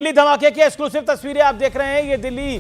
दिल्ली धमाके की एक्सक्लूसिव तस्वीरें आप देख रहे हैं। ये दिल्ली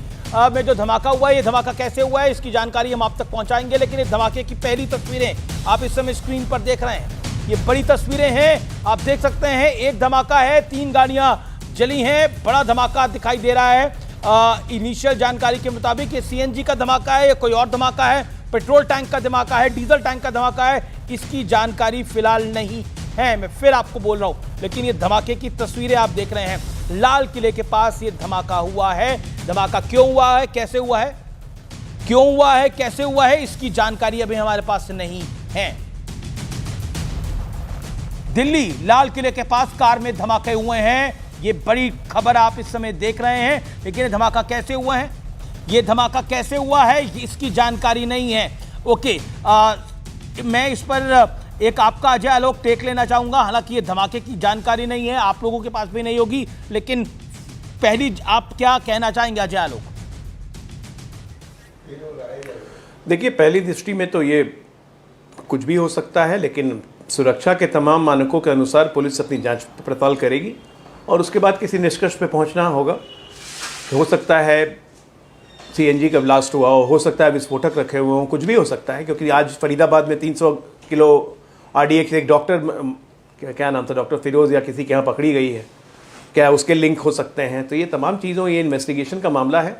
में जो धमाका हुआ है, ये धमाका कैसे हुआ है इसकी जानकारी हम आप तक पहुंचाएंगे। लेकिन इस धमाके की पहली तस्वीरें आप इस समय स्क्रीन पर देख रहे हैं। ये बड़ी तस्वीरें हैं, आप देख सकते हैं। एक धमाका है, 3 गाड़ियां जली हैं, बड़ा धमाका दिखाई दे रहा है। इनिशियल जानकारी के मुताबिक ये सीएनजी का धमाका है या कोई और धमाका है, पेट्रोल टैंक का धमाका है, डीजल टैंक का धमाका है, इसकी जानकारी फिलहाल नहीं है। मैं फिर आपको बोल रहा हूं, लेकिन ये धमाके की तस्वीरें आप देख रहे हैं। लाल किले के पास ये धमाका हुआ है। धमाका क्यों हुआ है, कैसे हुआ है, क्यों हुआ है, कैसे हुआ है, इसकी जानकारी अभी हमारे पास नहीं है। दिल्ली लाल किले के पास कार में धमाके हुए हैं, ये बड़ी खबर आप इस समय देख रहे हैं। लेकिन ये धमाका कैसे हुआ है, ये धमाका कैसे हुआ है, इसकी जानकारी नहीं है। ओके, मैं इस पर एक आपका अजय आलोक टेक लेना चाहूंगा। हालांकि ये धमाके की जानकारी नहीं है, आप लोगों के पास भी नहीं होगी, लेकिन पहली आप क्या कहना चाहेंगे अजय आलोक? देखिए, पहली दृष्टि में तो ये कुछ भी हो सकता है, लेकिन सुरक्षा के तमाम मानकों के अनुसार पुलिस अपनी जांच पड़ताल करेगी और उसके बाद किसी निष्कर्ष पे पहुंचना होगा। हो सकता है सीएनजी का ब्लास्ट हुआ हो सकता है विस्फोटक रखे हुए हों, कुछ भी हो सकता है। क्योंकि आज फरीदाबाद में 300 किलो आरडीएक्स एक डॉक्टर, क्या नाम था, डॉक्टर फिरोज या किसी के यहाँ पकड़ी गई है, क्या उसके लिंक हो सकते हैं? तो ये तमाम चीज़ों, ये इन्वेस्टिगेशन का मामला है।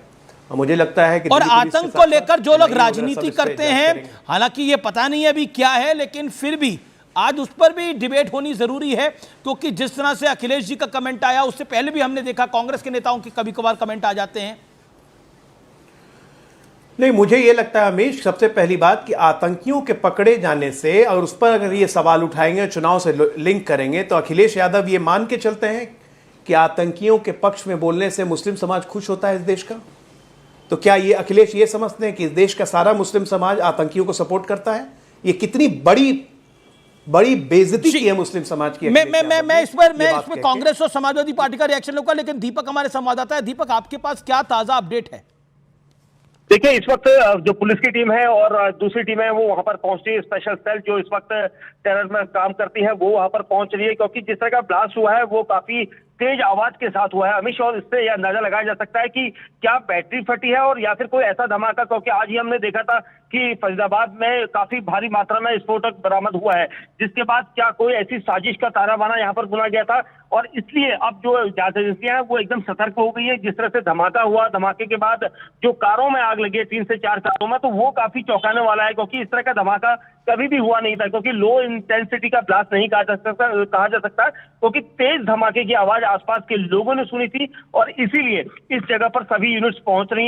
मुझे लगता है कि और आतंक को लेकर जो लोग राजनीति करते हैं, हालांकि ये पता नहीं अभी क्या है, लेकिन फिर भी आज उस पर भी डिबेट होनी जरूरी है। क्योंकि जिस तरह से अखिलेश जी का कमेंट आया, उससे पहले भी हमने देखा कांग्रेस के नेताओं के कभी कभार कमेंट आ जाते हैं। नहीं, मुझे ये लगता है हमेश, सबसे पहली बात कि आतंकियों के पकड़े जाने से और उस पर अगर ये सवाल उठाएंगे, चुनाव से लिंक करेंगे, तो अखिलेश यादव ये मान के चलते हैं कि आतंकियों के पक्ष में बोलने से मुस्लिम समाज खुश होता है इस देश का। तो क्या ये अखिलेश ये समझते हैं कि इस देश का सारा मुस्लिम समाज आतंकियों को सपोर्ट करता है? ये कितनी बड़ी बेइज्जती की है मुस्लिम समाज की। मैं इस पर कांग्रेस और समाजवादी पार्टी का रिएक्शन लूंगा, लेकिन दीपक हमारे संवाददाता है। दीपक, आपके पास क्या ताजा अपडेट है? देखिए, इस वक्त जो पुलिस की टीम है और दूसरी टीम है वो वहां पर पहुंच रही है। स्पेशल सेल जो इस वक्त टेरर में काम करती है वो वहां पर पहुंच रही है, क्योंकि जिस तरह का ब्लास्ट हुआ है वो काफी तेज आवाज के साथ हुआ है अमिश। और इससे यह अंदाजा लगाया जा सकता है कि क्या बैटरी फटी है और या फिर कोई ऐसा धमाका, क्योंकि आज ही हमने देखा था कि फरीदाबाद में काफी भारी मात्रा में विस्फोटक बरामद हुआ है, जिसके बाद क्या कोई ऐसी साजिश का ताना बाना यहाँ पर बुना गया था। और इसलिए अब जो जांच एजेंसियां हैं वो एकदम सतर्क हो गई है। जिस तरह से धमाका हुआ, धमाके के बाद जो कारों में आग लगी है, 3 से 4 कारों में, तो वो काफी चौंकाने वाला है। क्योंकि इस तरह का धमाका कभी भी हुआ नहीं था, क्योंकि लो इंटेंसिटी का ब्लास्ट नहीं कहा जा सकता, क्योंकि तेज धमाके की आवाज आसपास के लोगों ने सुनी थी और इसीलिए इस जगह पर सभी यूनिट्स पहुंच रही हैं।